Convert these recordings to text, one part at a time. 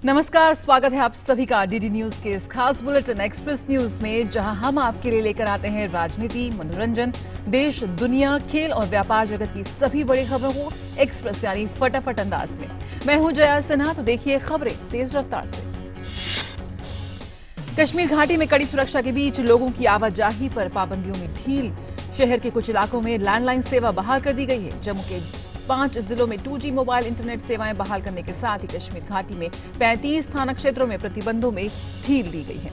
नमस्कार, स्वागत है आप सभी का डीडी न्यूज के इस खास बुलेटिन एक्सप्रेस न्यूज में, जहां हम आपके लिए लेकर आते हैं राजनीति, मनोरंजन, देश, दुनिया, खेल और व्यापार जगत की सभी बड़ी खबरों को एक्सप्रेस यानी फटाफट अंदाज में। मैं हूं जया सिन्हा, तो देखिए खबरें तेज रफ्तार से। कश्मीर घाटी में कड़ी सुरक्षा के बीच लोगों की आवाजाही पर पाबंदियों में ढील। शहर के कुछ इलाकों में लैंडलाइन सेवा बहाल कर दी गई है। जम्मू के 5 जिलों में 2G मोबाइल इंटरनेट सेवाएं बहाल करने के साथ ही कश्मीर घाटी में 35 थाना क्षेत्रों में प्रतिबंधों में ढील दी गई है।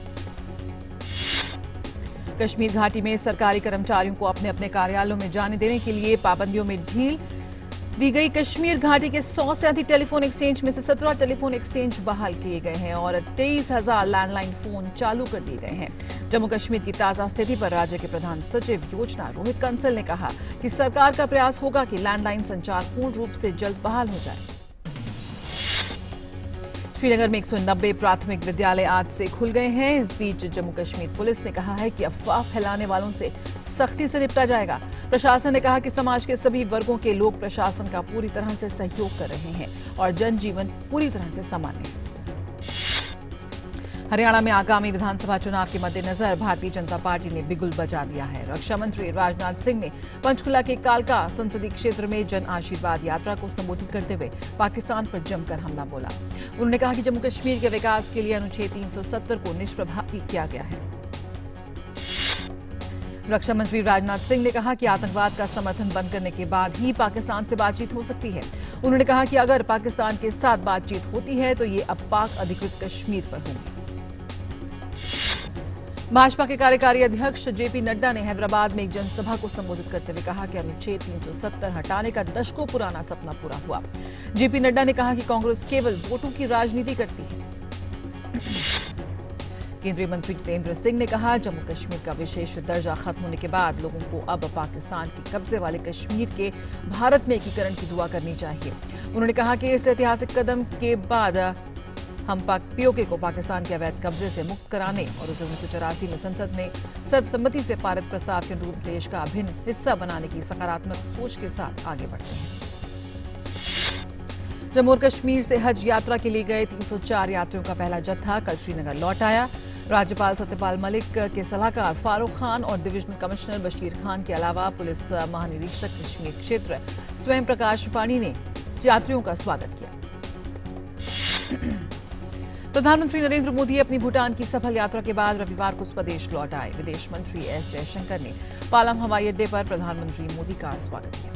कश्मीर घाटी में सरकारी कर्मचारियों को अपने अपने कार्यालयों में जाने देने के लिए पाबंदियों में ढील दी गई। कश्मीर घाटी के 100 से अधिक टेलीफोन एक्सचेंज में से 17 टेलीफोन एक्सचेंज बहाल किए गए हैं और 23,000 लैंडलाइन फोन चालू कर दिए गए हैं। जम्मू कश्मीर की ताजा स्थिति पर राज्य के प्रधान सचिव योजना रोहित कंसल ने कहा कि सरकार का प्रयास होगा कि लैंडलाइन संचार पूर्ण रूप से जल्द बहाल हो जाए। श्रीनगर में 190 प्राथमिक विद्यालय आज से खुल गए हैं। इस बीच जम्मू कश्मीर पुलिस ने कहा है कि अफवाह फैलाने वालों से सख्ती से निपटा जाएगा। प्रशासन ने कहा कि समाज के सभी वर्गों के लोग प्रशासन का पूरी तरह से सहयोग कर रहे हैं और जनजीवन पूरी तरह से सामान्य है। हरियाणा में आगामी विधानसभा चुनाव के मद्देनजर भारतीय जनता पार्टी ने बिगुल बजा दिया है। रक्षा मंत्री राजनाथ सिंह ने पंचकुला के कालका संसदीय क्षेत्र में जन आशीर्वाद यात्रा को संबोधित करते हुए पाकिस्तान पर जमकर हमला बोला। उन्होंने कहा कि जम्मू कश्मीर के विकास के लिए अनुच्छेद 370 को निष्प्रभावी किया गया है। रक्षा मंत्री राजनाथ सिंह ने कहा कि आतंकवाद का समर्थन बंद करने के बाद ही पाकिस्तान से बातचीत हो सकती है। उन्होंने कहा कि अगर पाकिस्तान के साथ बातचीत होती है तो ये अब पाक अधिकृत कश्मीर पर होगी। भाजपा के कार्यकारी अध्यक्ष जेपी नड्डा ने हैदराबाद में एक जनसभा को संबोधित करते हुए कहा कि अनुच्छेद 370 हटाने का दशकों पुराना सपना पूरा हुआ। जेपी नड्डा ने कहा कि कांग्रेस केवल वोटों की राजनीति करती है। केंद्रीय मंत्री जितेंद्र सिंह ने कहा जम्मू कश्मीर का विशेष दर्जा खत्म होने के बाद लोगों को अब पाकिस्तान के कब्जे वाले कश्मीर के भारत में एकीकरण की दुआ करनी चाहिए। उन्होंने कहा कि इस ऐतिहासिक कदम के बाद हम पीओके को पाकिस्तान के अवैध कब्जे से मुक्त कराने और उसे 1984 में संसद में सर्वसम्मति से पारित प्रस्ताव के अनुरूप देश का अभिन्न हिस्सा बनाने की सकारात्मक सोच के साथ आगे बढ़ते हैं। जम्मू और कश्मीर से हज यात्रा के लिए गए 304 यात्रियों का पहला जत्था कल श्रीनगर लौट आया। राज्यपाल सत्यपाल मलिक के सलाहकार फारूक खान और डिविजनल कमिश्नर बशीर खान के अलावा पुलिस महानिरीक्षक कश्मीर क्षेत्र स्वयं प्रकाश पाणी ने यात्रियों का स्वागत किया। प्रधानमंत्री नरेंद्र मोदी अपनी भूटान की सफल यात्रा के बाद रविवार को स्वदेश लौट आए। विदेश मंत्री एस जयशंकर ने पालम हवाई अड्डे पर प्रधानमंत्री मोदी का स्वागत किया।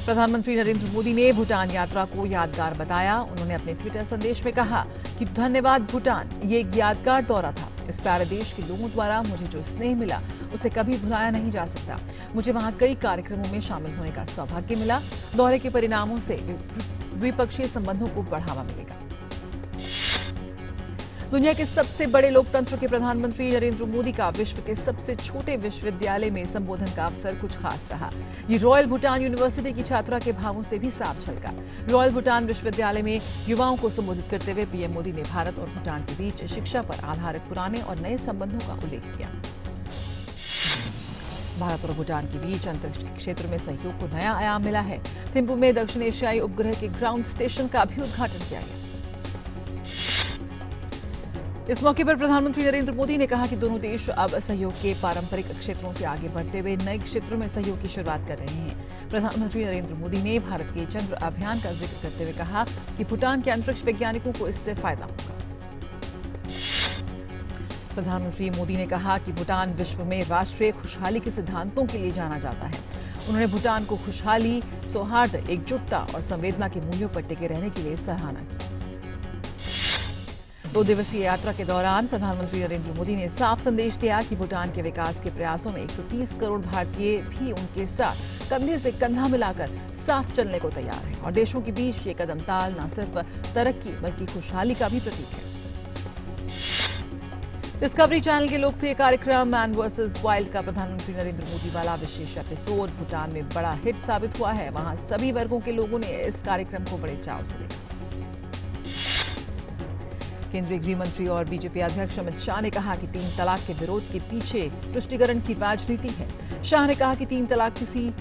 प्रधानमंत्री नरेंद्र मोदी ने भूटान यात्रा को यादगार बताया। उन्होंने अपने ट्विटर संदेश में कहा कि धन्यवाद भूटान, ये एक यादगार दौरा था। इस प्यारे देश के लोगों द्वारा मुझे जो स्नेह मिला उसे कभी भुलाया नहीं जा सकता। मुझे वहां कई कार्यक्रमों में शामिल होने का सौभाग्य मिला। दौरे के परिणामों से द्विपक्षीय संबंधों को बढ़ावा मिलेगा। दुनिया के सबसे बड़े लोकतंत्र के प्रधानमंत्री नरेंद्र मोदी का विश्व के सबसे छोटे विश्वविद्यालय में संबोधन का अवसर कुछ खास रहा। ये रॉयल भूटान यूनिवर्सिटी की छात्रा के भावों से भी साफ झलका। रॉयल भूटान विश्वविद्यालय में युवाओं को संबोधित करते हुए पीएम मोदी ने भारत और भूटान के बीच शिक्षा पर आधारित पुराने और नए संबंधों का उल्लेख किया। भारत और भूटान के बीच अंतरिक्ष के क्षेत्र में सहयोग को नया आयाम मिला है। थिम्पू में दक्षिण एशियाई उपग्रह के ग्राउंड स्टेशन का भी उद्घाटन किया गया। इस मौके पर प्रधानमंत्री नरेंद्र मोदी ने कहा कि दोनों देश अब सहयोग के पारंपरिक क्षेत्रों से आगे बढ़ते हुए नए क्षेत्रों में सहयोग की शुरुआत कर रहे हैं। प्रधानमंत्री नरेंद्र मोदी ने भारत के चंद्र अभियान का जिक्र करते हुए कहा कि भूटान के अंतरिक्ष वैज्ञानिकों को इससे फायदा होगा। प्रधानमंत्री मोदी ने कहा कि भूटान विश्व में राष्ट्रीय खुशहाली के सिद्धांतों के लिए जाना जाता है। उन्होंने भूटान को खुशहाली, सौहार्द, एकजुटता और संवेदना के मूल्यों पर टिके रहने के लिए सराहना की। 2 दिवसीय यात्रा के दौरान प्रधानमंत्री नरेंद्र मोदी ने साफ संदेश दिया कि भूटान के विकास के प्रयासों में 130 करोड़ भारतीय भी उनके साथ कंधे से कंधा मिलाकर साथ चलने को तैयार हैं और देशों के बीच ये कदम ताल न सिर्फ तरक्की बल्कि खुशहाली का भी प्रतीक है। डिस्कवरी चैनल के लोकप्रिय कार्यक्रम मैन वर्सेस वाइल्ड का प्रधानमंत्री नरेंद्र मोदी वाला विशेष एपिसोड भूटान में बड़ा हिट साबित हुआ है। वहां सभी वर्गों के लोगों ने इस कार्यक्रम को बड़े चाव से देखा। केंद्रीय गृह मंत्री और बीजेपी अध्यक्ष अमित शाह ने कहा कि 3 तलाक के विरोध के पीछे तुष्टीकरण की राजनीति है। शाह ने कहा कि 3 तलाक किसी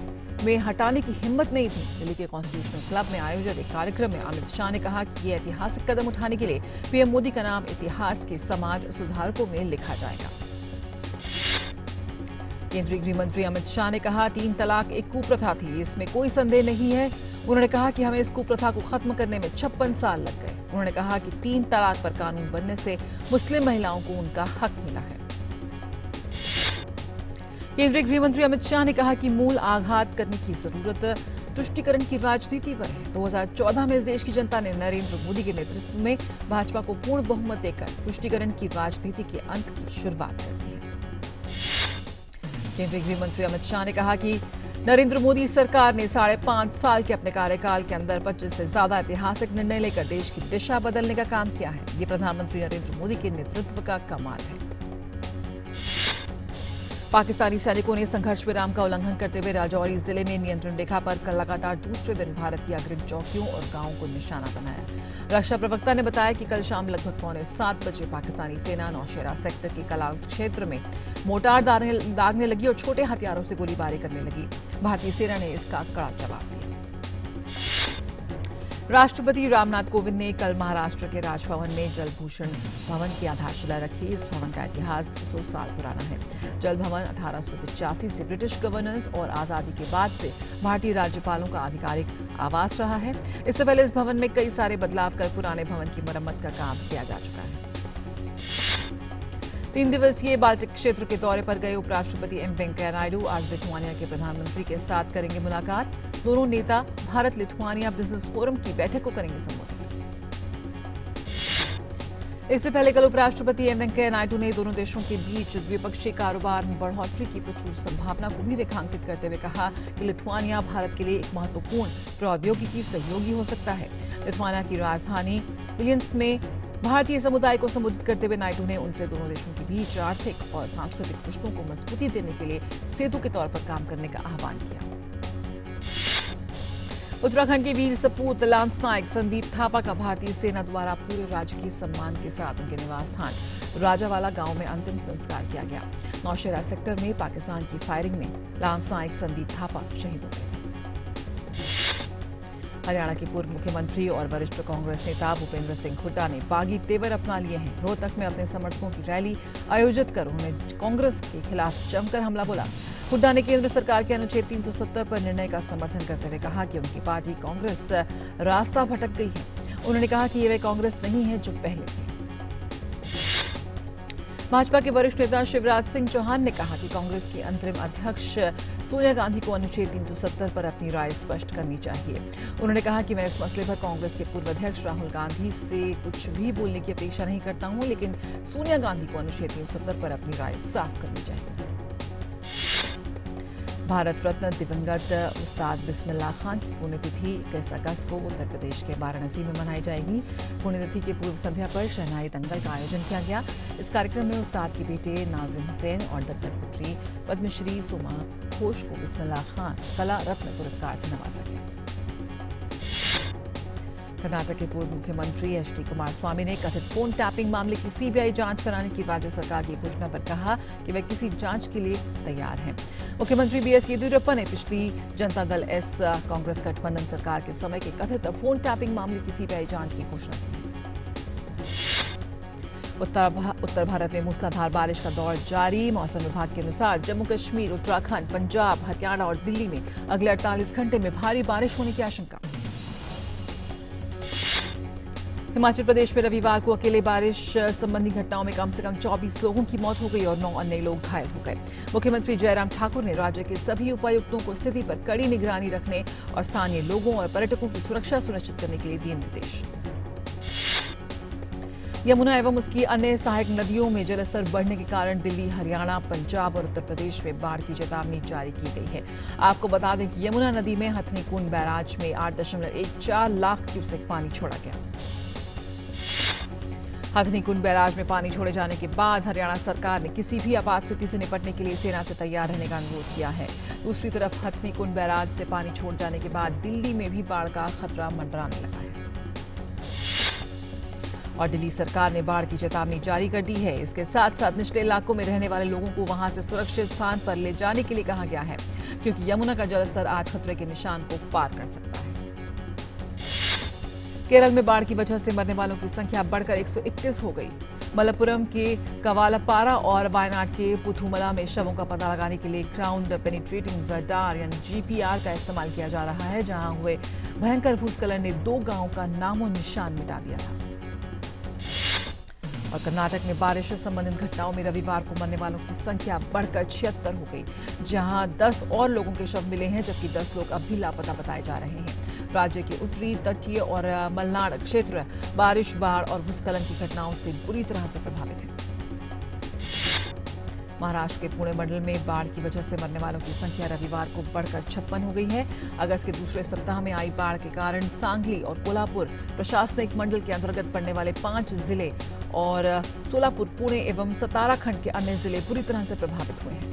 में हटाने की हिम्मत नहीं थी। दिल्ली के कॉन्स्टिट्यूशनल क्लब में आयोजित एक कार्यक्रम में अमित शाह ने कहा कि ये ऐतिहासिक कदम उठाने के लिए पीएम मोदी का नाम इतिहास के समाज सुधारकों में लिखा जाएगा। केंद्रीय गृह मंत्री अमित शाह ने कहा 3 तलाक एक कुप्रथा थी, इसमें कोई संदेह नहीं है। उन्होंने कहा कि हमें इस कुप्रथा को खत्म करने में 56 साल लग गए। उन्होंने कहा कि 3 तलाक पर कानून बनने से मुस्लिम महिलाओं को उनका हक मिला है। केंद्रीय गृह मंत्री अमित शाह ने कहा कि मूल आघात करने की जरूरत तुष्टीकरण की राजनीति पर है। 2014 में इस देश की जनता ने नरेंद्र मोदी के नेतृत्व में भाजपा को पूर्ण बहुमत देकर तुष्टीकरण की राजनीति के अंत की शुरुआत कर दी है। केंद्रीय गृह मंत्री अमित शाह ने कहा कि नरेंद्र मोदी सरकार ने 5.5 साल के अपने कार्यकाल के अंदर 25 से ज्यादा ऐतिहासिक निर्णय लेकर देश की दिशा बदलने का काम किया है। ये प्रधानमंत्री नरेंद्र मोदी के नेतृत्व का कमाल है। पाकिस्तानी सैनिकों ने संघर्ष विराम का उल्लंघन करते हुए राजौरी जिले में नियंत्रण रेखा पर कल लगातार दूसरे दिन भारत की अग्रिम चौकियों और गांवों को निशाना बनाया। रक्षा प्रवक्ता ने बताया कि कल शाम लगभग 6:45 बजे पाकिस्तानी सेना नौशेरा सेक्टर के कलाल क्षेत्र में मोर्टार दागने लगी और छोटे हथियारों से गोलीबारी करने लगी। भारतीय सेना ने इसका कड़ा जवाब दिया। राष्ट्रपति रामनाथ कोविंद ने कल महाराष्ट्र के राजभवन में जल भूषण भवन की आधारशिला रखी। इस भवन का इतिहास 200 साल पुराना है। जल भवन 1885 से ब्रिटिश गवर्नर्स और आजादी के बाद से भारतीय राज्यपालों का आधिकारिक आवास रहा है। इससे पहले इस भवन में कई सारे बदलाव कर पुराने भवन की मरम्मत का काम किया जा चुका है। 3 दिवसीय बाल्टिक क्षेत्र के दौरे पर गए उपराष्ट्रपति एम वेंकैया नायडू आज लिथुआनिया के प्रधानमंत्री के साथ करेंगे मुलाकात। दोनों नेता भारत लिथुआनिया बिजनेस फोरम की बैठक को करेंगे संबोधित। इससे पहले कल उपराष्ट्रपति एम वेंकैया नायडू ने दोनों देशों के बीच द्विपक्षीय कारोबार में बढ़ोतरी की प्रचुर संभावना को भी रेखांकित करते हुए कहा कि लिथुआनिया भारत के लिए एक महत्वपूर्ण प्रौद्योगिकी सहयोगी हो सकता है। लिथुआनिया की राजधानी विलियन्स में भारतीय समुदाय को संबोधित करते हुए नायडू ने उनसे दोनों देशों के बीच आर्थिक और सांस्कृतिक रिश्तों को मजबूती देने के लिए सेतु के तौर पर काम करने का आह्वान किया। उत्तराखंड के वीर सपूत लांस नायक संदीप थापा का भारतीय सेना द्वारा पूरे राजकीय सम्मान के साथ उनके निवास स्थान राजावाला गांव में अंतिम संस्कार किया गया। नौशेरा सेक्टर में पाकिस्तान की फायरिंग में लांस नायक संदीप थापा शहीद हो गए। हरियाणा के पूर्व मुख्यमंत्री और वरिष्ठ कांग्रेस नेता भूपेंद्र सिंह हुड्डा ने बागी तेवर अपना लिए हैं। रोहतक में अपने समर्थकों की रैली आयोजित कर उन्होंने कांग्रेस के खिलाफ जमकर हमला बोला। हुड्डा ने केंद्र सरकार के अनुच्छेद 370 पर निर्णय का समर्थन करते हुए कहा कि उनकी पार्टी कांग्रेस रास्ता भटक गई है। उन्होंने कहा कि ये वे कांग्रेस नहीं है जो पहले थी। भाजपा के वरिष्ठ नेता शिवराज सिंह चौहान ने कहा कि कांग्रेस की अंतरिम अध्यक्ष सोनिया गांधी को अनुच्छेद 370 पर अपनी राय स्पष्ट करनी चाहिए। उन्होंने कहा कि मैं इस मसले पर कांग्रेस के पूर्व अध्यक्ष राहुल गांधी से कुछ भी बोलने की अपेक्षा नहीं करता हूं, लेकिन सोनिया गांधी को अनुच्छेद 370 पर अपनी राय साफ करनी चाहिए। भारत रत्न दिवंगत उस्ताद बिस्मिल्लाह खान की पुण्यतिथि 21 अगस्त को उत्तर प्रदेश के वाराणसी में मनाई जाएगी। पुण्यतिथि के पूर्व संध्या पर शहनाई दंगल का आयोजन किया गया। इस कार्यक्रम में उस्ताद के बेटे नाजिम हुसैन और दत्तक पुत्री पद्मश्री सुमा घोष को बिस्मिल्लाह खान कला रत्न पुरस्कार से नवाजा गया। कर्नाटक के पूर्व मुख्यमंत्री एचडी कुमारस्वामी ने कथित फोन टैपिंग मामले की सीबीआई जांच कराने की राज्य सरकार की घोषणा पर कहा कि वे किसी जांच के लिए तैयार हैं। मुख्यमंत्री बीएस येदियुरप्पा ने पिछली जनता दल एस कांग्रेस गठबंधन सरकार के समय के कथित फोन टैपिंग मामले की सीबीआई जांच की घोषणा की। उत्तर भारत में मूसलाधार बारिश का दौर जारी। मौसम विभाग के अनुसार जम्मू कश्मीर, उत्तराखंड, पंजाब, हरियाणा और दिल्ली में अगले 48 घंटे में भारी बारिश होने की आशंका। हिमाचल प्रदेश में रविवार को अकेले बारिश संबंधी घटनाओं में कम से कम 24 लोगों की मौत हो गई और 9 अन्य लोग घायल हो गए। मुख्यमंत्री जयराम ठाकुर ने राज्य के सभी उपायुक्तों को स्थिति पर कड़ी निगरानी रखने और स्थानीय लोगों और पर्यटकों की सुरक्षा सुनिश्चित करने के लिए दिए निर्देश। यमुना एवं उसकी अन्य सहायक नदियों में जलस्तर बढ़ने के कारण दिल्ली, हरियाणा, पंजाब और उत्तर प्रदेश में बाढ़ की चेतावनी जारी की गई है। आपको बता दें कि यमुना नदी में हथनीकुंड बैराज में 8.14 लाख क्यूसेक पानी छोड़ा गया। हथनीकुंड बैराज में पानी छोड़े जाने के बाद हरियाणा सरकार ने किसी भी आपात स्थिति से निपटने के लिए सेना से तैयार रहने का अनुरोध किया है। दूसरी तरफ हथनीकुंड बैराज से पानी छोड़ जाने के बाद दिल्ली में भी बाढ़ का खतरा मंडराने लगा है और दिल्ली सरकार ने बाढ़ की चेतावनी जारी कर दी है। इसके साथ साथ निचले इलाकों में रहने वाले लोगों को वहां से सुरक्षित स्थान पर ले जाने के लिए कहा गया है। क्योंकि यमुना का जलस्तर आज खतरे के निशान को पार कर सकता है। केरल में बाढ़ की वजह से मरने वालों की संख्या बढ़कर 131 हो गई। मलप्पुरम के कवालपारा और वायनाड के पुथुमला में शवों का पता लगाने के लिए ग्राउंड पेनिट्रेटिंग रडार यानी GPR का इस्तेमाल किया जा रहा है, जहां हुए भयंकर भूस्खलन ने 2 गांवों का नामो निशान मिटा दिया था। और कर्नाटक में बारिश से संबंधित घटनाओं में रविवार को मरने वालों की संख्या बढ़कर 76 हो गई, जहां 10 और लोगों के शव मिले हैं, जबकि 10 लोग अब भी लापता बताए जा रहे हैं। राज्य के उत्तरी, तटीय और मलनाड क्षेत्र बारिश, बाढ़ और भूस्खलन की घटनाओं से बुरी तरह से प्रभावित हैं। महाराष्ट्र के पुणे मंडल में बाढ़ की वजह से मरने वालों की संख्या रविवार को बढ़कर 56 हो गई है। अगस्त के दूसरे सप्ताह में आई बाढ़ के कारण सांगली और कोल्हापुर प्रशासनिक मंडल के अंतर्गत पड़ने वाले 5 जिले और सोलापुर, पुणे एवं सतारा खंड के अन्य जिले बुरी तरह से प्रभावित हुए हैं।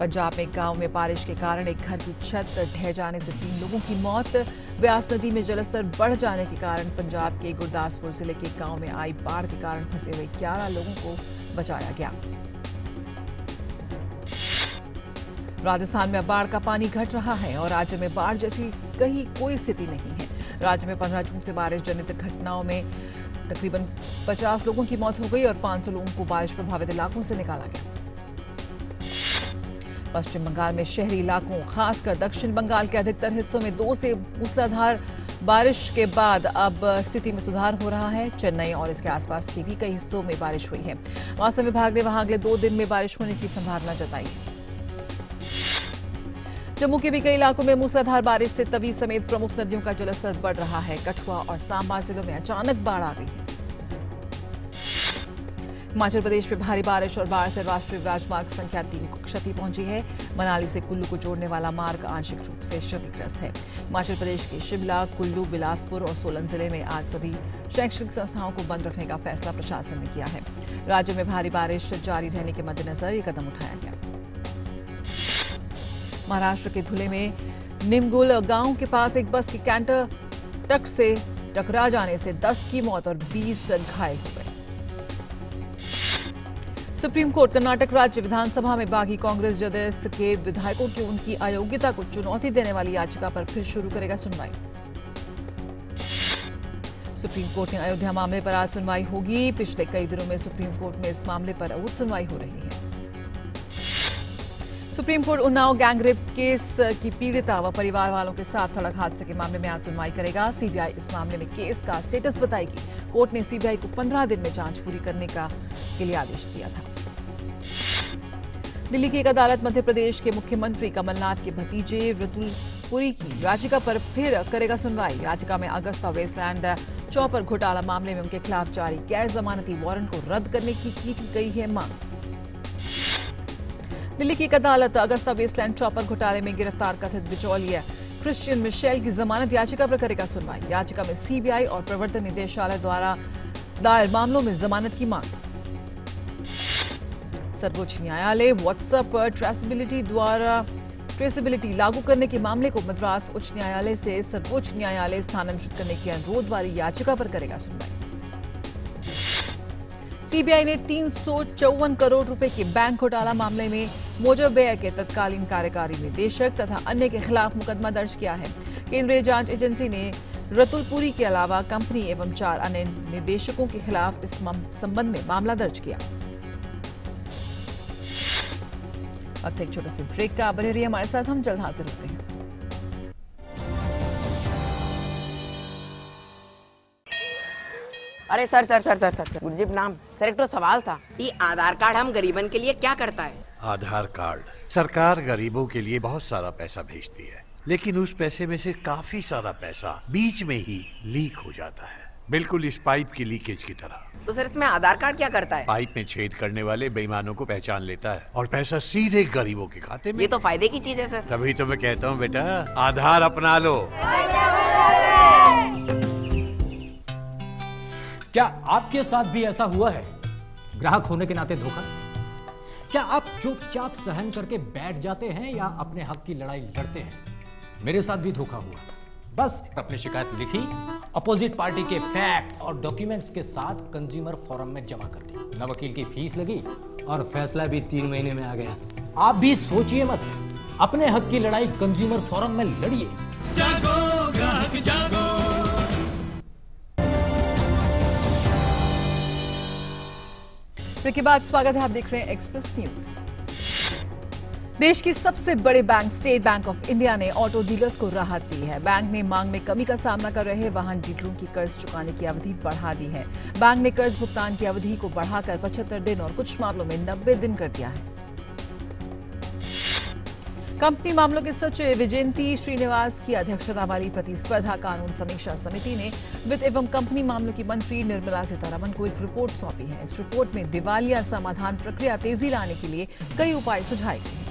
पंजाब में गांव में बारिश के कारण एक घर की छत ढह जाने से 3 लोगों की मौत। व्यास नदी में जलस्तर बढ़ जाने के कारण पंजाब के गुरदासपुर जिले के गांव में आई बाढ़ के कारण फंसे हुए 11 लोगों को बचाया गया। राजस्थान में अब बाढ़ का पानी घट रहा है और राज्य में बाढ़ जैसी कहीं कोई स्थिति नहीं है। राज्य में 15 जून से बारिश जनित घटनाओं में तकरीबन 50 लोगों की मौत हो गई और 500 लोगों को बारिश प्रभावित इलाकों से निकाला गया। पश्चिम बंगाल में शहरी इलाकों, खासकर दक्षिण बंगाल के अधिकतर हिस्सों में 2 से मूसलाधार बारिश के बाद अब स्थिति में सुधार हो रहा है। चेन्नई और इसके आसपास के भी कई हिस्सों में बारिश हुई है। मौसम विभाग ने वहां अगले 2 दिन में बारिश होने की संभावना जताई है। जम्मू के भी कई इलाकों में मूसलाधार बारिश से तवी समेत प्रमुख नदियों का जलस्तर बढ़ रहा है। कठुआ और सांबा जिलों में अचानक बाढ़ आ गई है। हिमाचल प्रदेश में भारी बारिश और बाढ़ से राष्ट्रीय राजमार्ग संख्या 3 को क्षति पहुंची है। मनाली से कुल्लू को जोड़ने वाला मार्ग आंशिक रूप से क्षतिग्रस्त है। हिमाचल प्रदेश के शिमला, कुल्लू, बिलासपुर और सोलन जिले में आज सभी शैक्षणिक संस्थाओं को बंद रखने का फैसला प्रशासन ने किया है। राज्य में भारी बारिश जारी रहने के मद्देनजर ये कदम उठाया गया। महाराष्ट्र के धुले में निमगुल गांव के पास एक बस की कैंटर ट्रक से टकरा जाने से 10 की मौत और 20 घायल हो गए। सुप्रीम कोर्ट कर्नाटक राज्य विधानसभा में बागी कांग्रेस जदयू के विधायकों की उनकी अयोग्यता को चुनौती देने वाली याचिका पर फिर शुरू करेगा सुनवाई। सुप्रीम कोर्ट में अयोध्या मामले पर आज सुनवाई होगी। पिछले कई दिनों में सुप्रीम कोर्ट में इस मामले पर अवैध सुनवाई हो रही है। Supreme Court Unnao gangrape case की पीड़िता व परिवार वालों के साथ सड़क हादसे के मामले में आज सुनवाई करेगा। सीबीआई इस मामले में केस का स्टेटस बताएगी। कोर्ट ने सीबीआई को 15 दिन में जांच पूरी करने के लिए आदेश दिया था। दिल्ली की एक अदालत मध्य प्रदेश के मुख्यमंत्री कमलनाथ के भतीजे रतुल पुरी की याचिका पर फिर करेगा सुनवाई। याचिका में अगस्ता वेस्टलैंड चॉपर घोटाला मामले में उनके खिलाफ जारी गैर जमानती वारंट को रद्द करने की गई है मांग। दिल्ली की एक अदालत अगस्ता वेस्टलैंड चॉपर घोटाले में गिरफ्तार कथित बिचौलिया क्रिश्चियन मिशेल की जमानत याचिका पर करेगा सुनवाई। याचिका में सीबीआई और प्रवर्तन निदेशालय द्वारा दायर मामलों में जमानत की मांग। सर्वोच्च न्यायालय व्हाट्सएप पर ट्रेसेबिलिटी लागू करने के मामले को मद्रास उच्च न्यायालय से सर्वोच्च न्यायालय स्थानांतरित करने के अनुरोध वाली याचिका पर करेगा सुनवाई। सीबीआई ने 354 करोड़ रुपए के बैंक घोटाला मामले में मोजरबेया के तत्कालीन कार्यकारी निदेशक तथा अन्य के खिलाफ मुकदमा दर्ज किया है। केंद्रीय जांच एजेंसी ने रतुल पुरी के अलावा कंपनी एवं 4 अन्य निदेशकों के खिलाफ इस संबंध में मामला दर्ज किया। अब एक छोटे से ब्रेक का, बने रहिए हमारे साथ, हम जल्द हाजिर होते हैं। अरे सर गुरुजी प्रणाम। सर एक तो सवाल था, ये आधार कार्ड हम गरीबन के लिए क्या करता है? आधार कार्ड सरकार गरीबों के लिए बहुत सारा पैसा भेजती है, लेकिन उस पैसे में से काफी सारा पैसा बीच में ही लीक हो जाता है, बिल्कुल इस पाइप की लीकेज की तरह। तो सर इसमें आधार कार्ड क्या करता है? पाइप में छेद करने वाले बेईमानों को पहचान लेता है और पैसा सीधे गरीबों के खाते में। ये तो फायदे की चीज है सर। तभी तो मैं कहता हूँ बेटा, आधार अपना लो। क्या आपके साथ भी ऐसा हुआ है? ग्राहक होने के नाते धोखा? क्या आप चुपचाप सहन करके बैठ जाते हैं या अपने हक की लड़ाई लड़ते हैं? मेरे साथ भी धोखा हुआ। बस अपनी शिकायत लिखी, अपोजिट पार्टी के फैक्ट्स और डॉक्यूमेंट्स के साथ कंज्यूमर फोरम में जमा कर दी। न वकील की फीस लगी और फैसला भी 3 महीने में आ गया। आप भी सोचिए मत, अपने हक की लड़ाई कंज्यूमर फोरम में लड़िए। जागो ग्राहक जागो। ब्रेक के बाद स्वागत है, आप देख रहे हैं एक्सप्रेस न्यूज। देश की सबसे बड़े bank state bank of India ने ऑटो डीलर्स को राहत दी है। बैंक ने मांग में कमी का सामना कर रहे वाहन डीलरों की कर्ज चुकाने की अवधि बढ़ा दी है। बैंक ने कर्ज भुगतान की अवधि को बढ़ाकर 75 दिन और कुछ मामलों में 90 दिन कर दिया है। कंपनी मामलों के सचिव विजयंती श्रीनिवास की अध्यक्षता वाली प्रतिस्पर्धा कानून समीक्षा समिति ने वित्त एवं कंपनी मामलों की मंत्री निर्मला सीतारमण को एक रिपोर्ट सौंपी है। इस रिपोर्ट में दिवालिया समाधान प्रक्रिया तेजी लाने के लिए कई उपाय सुझाए गए हैं।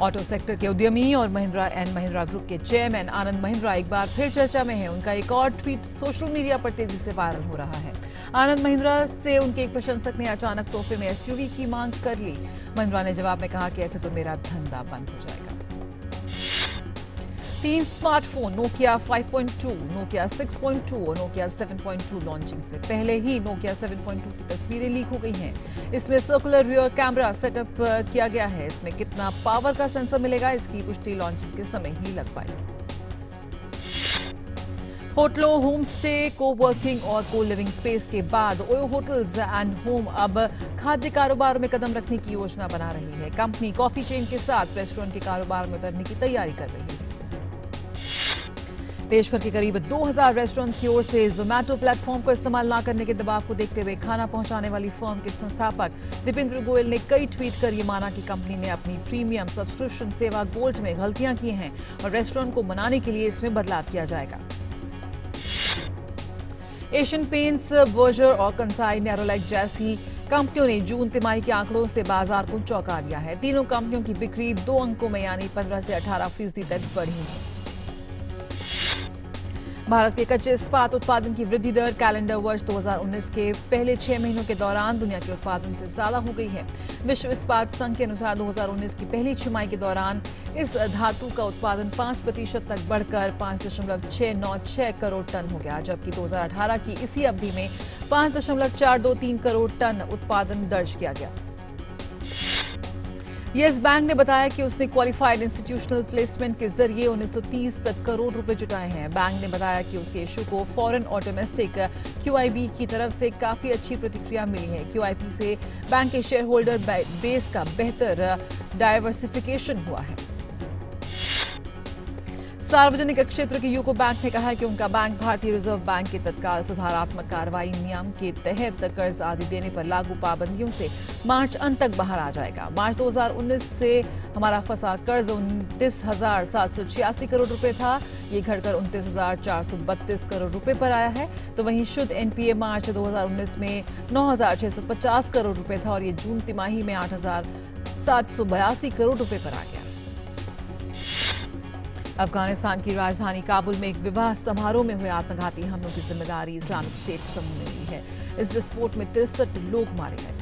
ऑटो सेक्टर के उद्यमी और महिंद्रा एंड महिंद्रा ग्रुप के चेयरमैन आनंद महिंद्रा एक बार फिर चर्चा में है। उनका एक और ट्वीट सोशल मीडिया पर तेजी से वायरल हो रहा है। आनंद महिंद्रा से उनके एक प्रशंसक ने अचानक तोहफे में एसयूवी की मांग कर ली। महिंद्रा ने जवाब में कहा कि ऐसे तो मेरा धंधा बंद हो जाएगा। 3 स्मार्टफोन नोकिया 5.2, नोकिया 6.2 और नोकिया 7.2 लॉन्चिंग से पहले ही नोकिया 7.2 की तस्वीरें लीक हो गई हैं। इसमें सर्कुलर रियर कैमरा सेटअप किया गया है। इसमें कितना पावर का सेंसर मिलेगा, इसकी पुष्टि लॉन्चिंग के समय ही लग पाएगी। होटलों, होम स्टे, को वर्किंग और को लिविंग स्पेस के बाद ओयो होटल्स एंड होम अब खाद्य कारोबार में कदम रखने की योजना बना रही है। कंपनी कॉफी चेन के साथ रेस्टोरेंट के कारोबार में उतरने की तैयारी कर रही है। देश भर के करीब 2000 रेस्टोरेंट्स की ओर से जोमैटो प्लेटफॉर्म को इस्तेमाल न करने के दबाव को देखते हुए खाना पहुंचाने वाली फर्म के संस्थापक दीपेंद्र गोयल ने कई ट्वीट कर ये माना कि कंपनी ने अपनी प्रीमियम सब्सक्रिप्शन सेवा गोल्ड में गलतियां की हैं और रेस्टोरेंट को मनाने के लिए इसमें बदलाव किया जाएगा। एशियन पेंट्स, बर्जर और कंसाई नेरोलैक जैसी कंपनियों ने जून तिमाही के आंकड़ों से बाजार को चौंका दिया है। तीनों कंपनियों की बिक्री 2 अंकों में यानी 15 से 18% तक बढ़ी है। भारत के कच्चे इस्पात उत्पादन की वृद्धि दर कैलेंडर वर्ष 2019 के पहले 6 महीनों के दौरान दुनिया के उत्पादन से ज्यादा हो गई है। विश्व इस्पात संघ के अनुसार 2019 की पहली छमाही के दौरान इस धातु का उत्पादन 5% तक बढ़कर 5.696 करोड़ टन हो गया, जबकि 2018 की इसी अवधि में 5.423 करोड़ टन उत्पादन दर्ज किया गया। येस बैंक ने बताया कि उसने क्वालिफाइड इंस्टीट्यूशनल प्लेसमेंट के जरिए 1930 करोड़ रुपए जुटाए हैं। बैंक ने बताया कि उसके इशू को फॉरेन और डोमेस्टिक QIB की तरफ से काफी अच्छी प्रतिक्रिया मिली है। QIB से बैंक के शेयर होल्डर बेस का बेहतर डाइवर्सिफिकेशन हुआ है। सार्वजनिक क्षेत्र के यूको बैंक ने कहा कि उनका बैंक भारतीय रिजर्व बैंक के तत्काल सुधारात्मक कार्रवाई नियम के तहत कर्ज आदि देने पर लागू पाबंदियों से मार्च अंत तक बाहर आ जाएगा। मार्च 2019 से हमारा फंसा कर्ज 29,786 करोड़ रुपए था, ये घटकर 29,432 करोड़ रुपए पर आया है। तो वहीं शुद्ध NPA मार्च 2019 में 9,650 करोड़ रुपए था और ये जून तिमाही में 8,782 करोड़ रुपए पर आ गया। अफगानिस्तान की राजधानी काबुल में एक विवाह समारोह में हुए आत्मघाती हमलों की जिम्मेदारी इस्लामिक स्टेट समूह ने ली है। इस विस्फोट में 63 लोग मारे गए।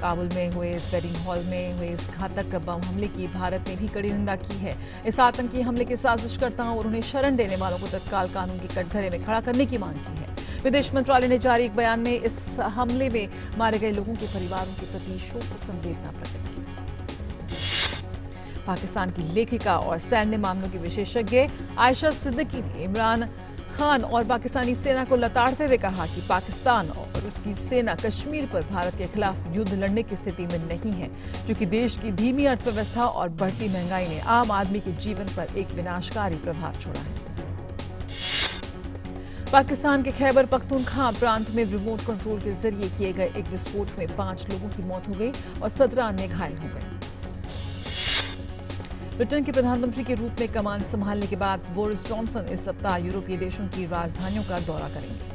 काबुल में हुए इस वेडिंग हॉल में हुए इस घातक बम हमले की भारत ने भी कड़ी निंदा की है। इस आतंकी हमले के साजिशकर्ताओं और उन्हें शरण देने वालों को तत्काल कानून के कटघरे में खड़ा करने की मांग की है। विदेश मंत्रालय ने जारी एक बयान में इस हमले में मारे गए लोगों के परिवारों के प्रति शोक संवेदना प्रकट की। पाकिस्तान की लेखिका और सैन्य मामलों की विशेषज्ञ आयशा सिद्दीकी ने इमरान खान और पाकिस्तानी सेना को लताड़ते हुए कहा कि पाकिस्तान और उसकी सेना कश्मीर पर भारत के खिलाफ युद्ध लड़ने की स्थिति में नहीं है, क्योंकि देश की धीमी अर्थव्यवस्था और बढ़ती महंगाई ने आम आदमी के जीवन पर एक विनाशकारी प्रभाव छोड़ा है। पाकिस्तान के खैबर पख्तूनख्वा प्रांत में रिमोट कंट्रोल के जरिए किए गए एक विस्फोट में 5 लोगों की मौत हो गई और 17 अन्य घायल हो गए। ब्रिटेन के प्रधानमंत्री के रूप में कमान संभालने के बाद बोरिस जॉनसन इस सप्ताह यूरोपीय देशों की राजधानियों का दौरा करेंगे।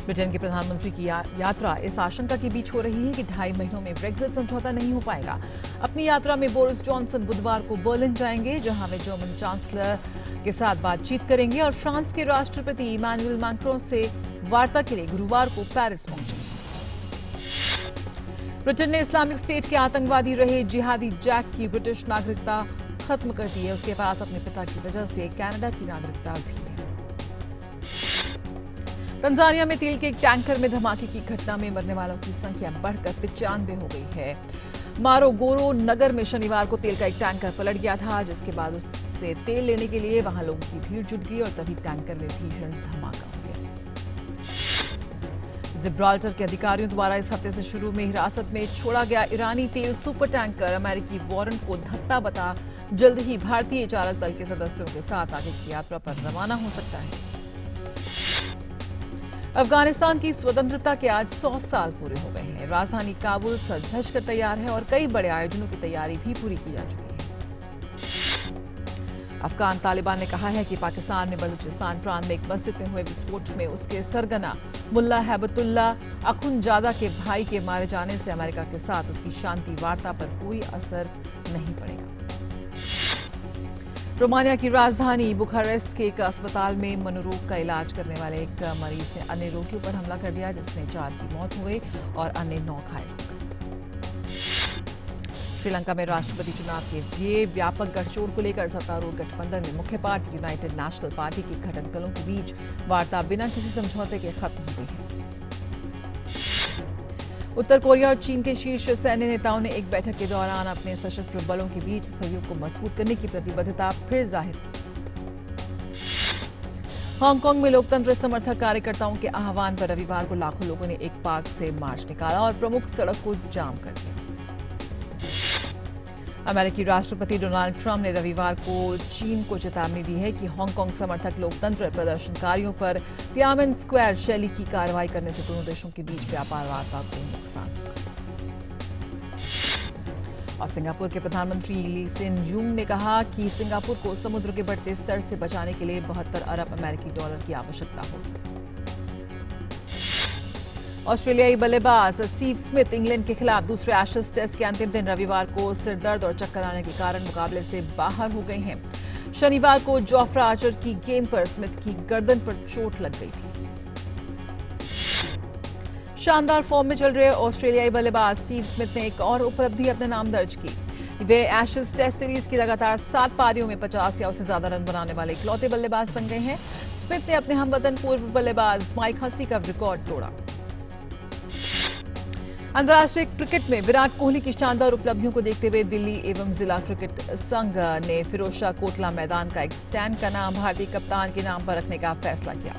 ब्रिटेन के प्रधानमंत्री की यात्रा इस आशंका के बीच हो रही है कि 2.5 महीनों में ब्रेक्जिट समझौता नहीं हो पाएगा। अपनी यात्रा में बोरिस जॉनसन बुधवार को बर्लिन जाएंगे, जहां वे जर्मन चांसलर के साथ बातचीत करेंगे और फ्रांस के राष्ट्रपति इमैनुअल मैक्रों से वार्ता के लिए गुरुवार को पेरिस पहुंचेंगे। ब्रिटेन ने इस्लामिक स्टेट के आतंकवादी रहे जिहादी जैक की ब्रिटिश नागरिकता खत्म कर दी है। उसके पास अपने पिता की वजह से कनाडा की नागरिकता भी है। तंजानिया में तेल के एक टैंकर में धमाके की घटना में मरने वालों की संख्या बढ़कर 95 हो गई है। मारोगोरो नगर में शनिवार को तेल का एक टैंकर पलट गया था, जिसके बाद उससे तेल लेने के लिए वहां लोगों की भीड़ जुट गई और तभी टैंकर में भीषण धमाका हो गया। जिब्राल्टर के अधिकारियों द्वारा इस हफ्ते से शुरू में हिरासत में छोड़ा गया ईरानी तेल सुपर टैंकर अमेरिकी वारंट को धत्ता बता जल्द ही भारतीय चालक दल के सदस्यों के साथ आगे की यात्रा पर रवाना हो सकता है। अफगानिस्तान की स्वतंत्रता के आज 100 साल पूरे हो गए हैं। राजधानी काबुल सज धज कर तैयार है और कई बड़े आयोजनों की तैयारी भी पूरी की जा चुकी है। अफगान तालिबान ने कहा है कि पाकिस्तान में बलूचिस्तान प्रांत में एक मस्जिद में हुए विस्फोट में उसके सरगना मुल्ला हैबतुल्ला अखुंजादा के भाई के मारे जाने से अमेरिका के साथ उसकी शांति वार्ता पर कोई असर नहीं पड़ेगा। रोमानिया की राजधानी बुखारेस्ट के एक अस्पताल में मनोरोग का इलाज करने वाले एक मरीज ने अन्य रोगियों पर हमला कर दिया, जिसमें 4 की मौत हो गई और अन्य 9 घायल हो गए। श्रीलंका में राष्ट्रपति चुनाव के लिए व्यापक गठजोड़ को लेकर सत्तारूढ़ गठबंधन में मुख्य पार्टी यूनाइटेड नेशनल पार्टी के घटक दलों के बीच वार्ता बिना किसी समझौते के खत्म हो गई है। उत्तर कोरिया और चीन के शीर्ष सैन्य नेताओं ने एक बैठक के दौरान अपने सशस्त्र बलों के बीच सहयोग को मजबूत करने की प्रतिबद्धता फिर जाहिर की। हांगकांग में लोकतंत्र समर्थक कार्यकर्ताओं के आह्वान पर रविवार को लाखों लोगों ने एक पार्क से मार्च निकाला और प्रमुख सड़क को जाम कर दिया। अमेरिकी राष्ट्रपति डोनाल्ड ट्रंप ने रविवार को चीन को चेतावनी दी है कि हांगकांग समर्थक लोकतंत्र प्रदर्शनकारियों पर तियानमेन स्क्वायर शैली की कार्रवाई करने से दोनों देशों के बीच व्यापार वार्ता को नुकसान होगा। और सिंगापुर के प्रधानमंत्री ली सिन यूंग ने कहा कि सिंगापुर को समुद्र के बढ़ते स्तर से बचाने के लिए 72 अरब अमेरिकी डॉलर की आवश्यकता होगी। ऑस्ट्रेलियाई बल्लेबाज स्टीव स्मिथ इंग्लैंड के खिलाफ दूसरे एशेज टेस्ट के अंतिम दिन रविवार को सिरदर्द और चक्कर आने के कारण मुकाबले से बाहर हो गए हैं। शनिवार को जोफ्रा आर्चर की गेंद पर स्मिथ की गर्दन पर चोट लग गई थी। शानदार फॉर्म में चल रहे ऑस्ट्रेलियाई बल्लेबाज स्टीव स्मिथ ने एक और उपलब्धि अपने नाम दर्ज की। वे एशेज टेस्ट सीरीज की लगातार 7 पारियों में 50 या उससे ज्यादा रन बनाने वाले इकलौते बल्लेबाज बन गए हैं। स्मिथ ने अपने हमवतन पूर्व बल्लेबाज माइक हसी का रिकॉर्ड तोड़ा। अंतर्राष्ट्रीय क्रिकेट में विराट कोहली की शानदार उपलब्धियों को देखते हुए दिल्ली एवं जिला क्रिकेट संघ ने फिरोजशाह कोटला मैदान का एक स्टैंड का नाम भारतीय कप्तान के नाम पर रखने का फैसला किया।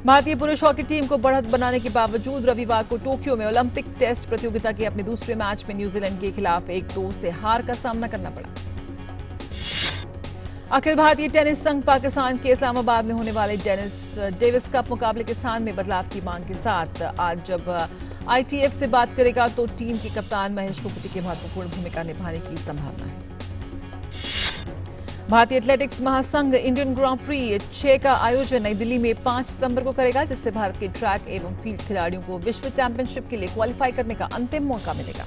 भारतीय पुरुष हॉकी टीम को बढ़त बनाने के बावजूद रविवार को टोक्यो में ओलंपिक टेस्ट प्रतियोगिता के अपने दूसरे मैच में न्यूजीलैंड के खिलाफ 1-2 से हार का सामना करना पड़ा। अखिल भारतीय टेनिस संघ पाकिस्तान के इस्लामाबाद में होने वाले डेविस कप मुकाबले के स्थान में बदलाव की मांग के साथ आज जब आईटीएफ से बात करेगा तो टीम के कप्तान महेश भूपति की महत्वपूर्ण भूमिका निभाने की संभावना है। भारतीय एथलेटिक्स महासंघ इंडियन ग्रां प्री 6 का आयोजन नई दिल्ली में 5 सितंबर को करेगा, जिससे भारत के ट्रैक एवं फील्ड खिलाड़ियों को विश्व चैंपियनशिप के लिए क्वालिफाई करने का अंतिम मौका मिलेगा।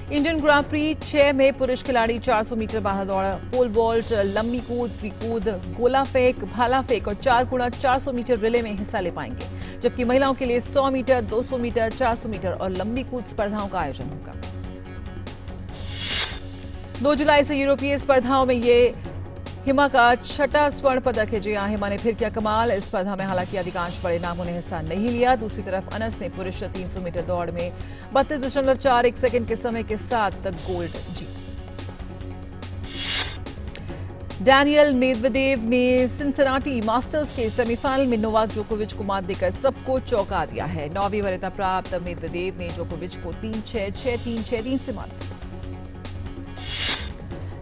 इंडियन ग्रां प्री 6 में पुरुष खिलाड़ी 400 मीटर बारह दौड़, पोल वॉल्ट, लंबी कूद, फ्रीकूद, गोला फेंक, भाला फेंक और 4x400 मीटर रिले में हिस्सा ले पाएंगे, जबकि महिलाओं के लिए 100 मीटर, 200 मीटर, 400 मीटर और लंबी कूद स्पर्धाओं का आयोजन होगा। 2 जुलाई से यूरोपीय स्पर्धाओं में ये हिमा का 6ठा स्वर्ण पदक है। जी हां, हिमा ने फिर किया कमाल। इस स्पर्धा में हालांकि अधिकांश बड़े नामों ने हिस्सा नहीं लिया। दूसरी तरफ अनस ने पुरुष 300 मीटर दौड़ में 32.41 सेकंड के समय के साथ गोल्ड जीता। डैनियल मेदवेदेव ने सिंसिनाटी मास्टर्स के सेमीफाइनल में नोवाक जोकोविच को मात देकर सबको चौंका दिया है। 9वीं वरीयता प्राप्त मेदवेदेव ने जोकोविच को 3-6, 6-3, 6-3 से मात दी।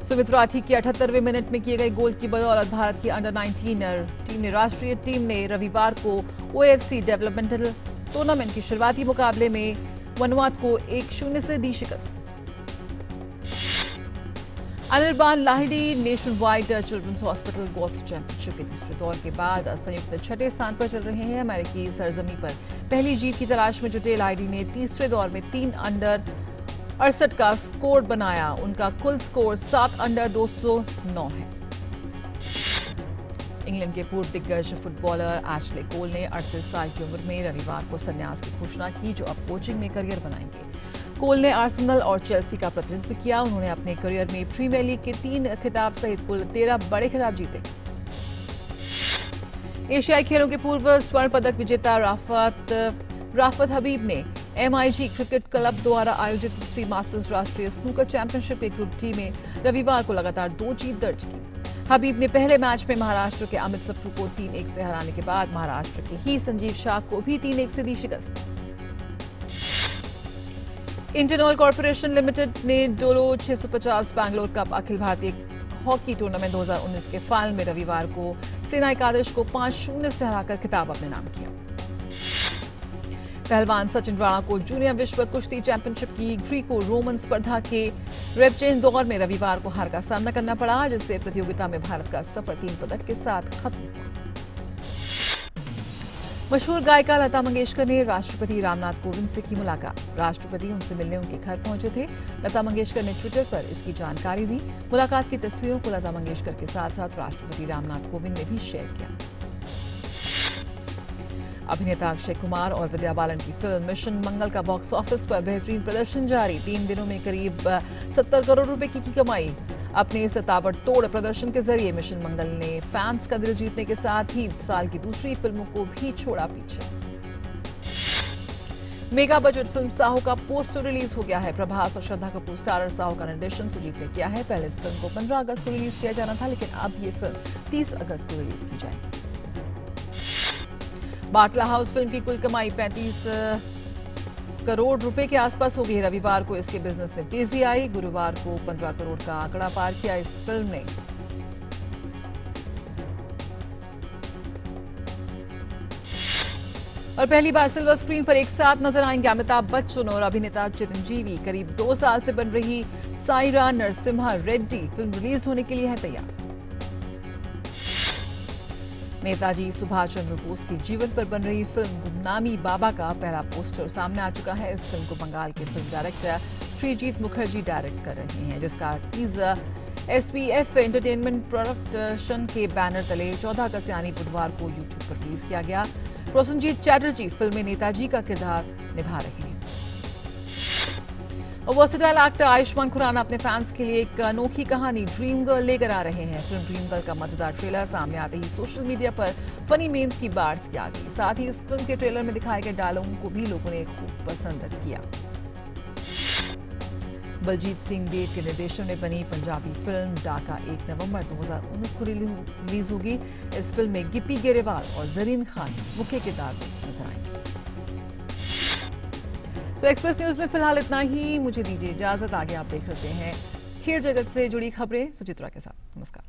सुमित राठी के 78वें मिनट में किए गए गोल की बदौलत भारत की अंडर-19 राष्ट्रीय टीम ने रविवार को ओएफसी डेवलपमेंटल टूर्नामेंट के शुरुआती मुकाबले में वनुआतु को 1-0 से दी शिकस्त। Anirban Lahiri nationwide children's hospital golf championship के तीसरे दौर के बाद संयुक्त 6ठे स्थान पर चल रहे हैं। अमेरिकी सरजमी पर पहली जीत की तलाश में जुटे लाहिड़ी ने तीसरे दौर में 3 अंडर 68 का स्कोर बनाया। उनका कुल स्कोर 7 अंडर 209 है। इंग्लैंड के पूर्व दिग्गज फुटबॉलर एशले कोल ने 38 साल की उम्र में रविवार को संन्यास की घोषणा की, जो अब कोचिंग में करियर बनाएंगे। कोल ने आर्सेनल और चेल्सी का प्रतिनिधित्व किया। उन्होंने अपने करियर में प्रीमियर लीग के 3 खिताब सहित कुल 13 बड़े खिताब जीते। एशियाई खेलों के पूर्व स्वर्ण पदक विजेता राफत हबीब ने MIG क्रिकेट क्लब द्वारा आयोजित दूसरी मास्टर्स राष्ट्रीय स्नूकर चैंपियनशिप के ग्रुप डी में रविवार को लगातार 2 जीत दर्ज की। हबीब ने पहले मैच में महाराष्ट्र के अमित सप्रू को 3-1 से हराने के बाद महाराष्ट्र के ही संजीव शाह को भी 3-1 से दी शिकस्त। इंडियन ऑयल कॉर्पोरेशन लिमिटेड ने Dolo 650 Bangalore cup Akhil Bharatiya hockey tournament 2019 के फाइनल में रविवार को सेना एकादश को 5-0 से हराकर खिताब अपने नाम किया। पहलवान सचिन राणा को जूनियर विश्व कुश्ती चैंपियनशिप की ग्रीको रोमन स्पर्धा के रेपचेन दौर में रविवार को हार का सामना करना पड़ा, जिससे प्रतियोगिता में भारत का सफर 3 पदक के साथ खत्म हुआ। मशहूर गायिका लता मंगेशकर ने राष्ट्रपति रामनाथ कोविंद से की मुलाकात। राष्ट्रपति उनसे मिलने उनके घर पहुंचे थे। लता मंगेशकर ने ट्विटर पर इसकी जानकारी दी। मुलाकात की तस्वीरों को लता मंगेशकर के साथ साथ राष्ट्रपति रामनाथ कोविंद ने भी शेयर किया। अभिनेता अक्षय कुमार और विद्या बालन की फिल्म मिशन मंगल का बॉक्स ऑफिस पर बेहतरीन प्रदर्शन जारी। 3 दिनों में करीब 70 करोड़ रुपए की कमाई। अपने इस ताबड़तोड़ प्रदर्शन के जरिए मिशन मंगल ने फैंस का दिल जीतने के साथ ही साल की दूसरी फिल्मों को भी छोड़ा पीछे। मेगा बजट फिल्म साहो का पोस्टर रिलीज हो गया है। प्रभास और श्रद्धा कपूर स्टारर साहो का निर्देशन सुजीत ने किया है। पहले इस फिल्म को 15 अगस्त को रिलीज किया जाना था, लेकिन अब ये फिल्म 30 अगस्त को रिलीज की जाएगी। बाटला हाउस फिल्म की कुल कमाई 35 करोड़ रुपए के आसपास हो गई। रविवार को इसके बिजनेस में तेजी आई। गुरुवार को 15 करोड़ का आंकड़ा पार किया इस फिल्म ने। और पहली बार सिल्वर स्क्रीन पर एक साथ नजर आएंगे अमिताभ बच्चन और अभिनेता चिरंजीवी। करीब 2 साल से बन रही सायरा नरसिम्हा रेड्डी फिल्म रिलीज होने के लिए है तैयार। नेताजी सुभाष चंद्र बोस के जीवन पर बन रही फिल्म गुमनामी बाबा का पहला पोस्टर सामने आ चुका है। इस फिल्म को बंगाल के film director Srijit Mukherji direct कर रहे हैं, जिसका टीजर SPF एंटरटेनमेंट प्रोडक्शन के बैनर तले 14 अगस्त यानी बुधवार को यूट्यूब पर रिलीज किया गया। प्रसन्नजीत चैटर्जी फिल्म में नेताजी का किरदार निभा रहे हैं। और वर्सेटाइल एक्टर आयुष्मान खुराना अपने फैंस के लिए एक अनोखी कहानी ड्रीम गर्ल लेकर आ रहे हैं। फिल्म ड्रीम गर्ल का मजेदार ट्रेलर सामने आते ही सोशल मीडिया पर फनी मीम्स की बारिश की आ गई। साथ ही इस फिल्म के ट्रेलर में दिखाए गए डायलॉगों को भी लोगों ने खूब पसंद किया। बलजीत सिंह देव के निर्देशन में बनी पंजाबी फिल्म डाका 1 नवंबर 2019 को रिलीज होगी। इस फिल्म में गिप्पी गेरेवाल और जरीन खान मुख्य किरदार में नजर आएंगे। तो एक्सप्रेस न्यूज में फिलहाल इतना ही। मुझे दीजिए इजाजत। आगे आप देख रहे हैं खेल जगत से जुड़ी खबरें सुचित्रा के साथ। नमस्कार।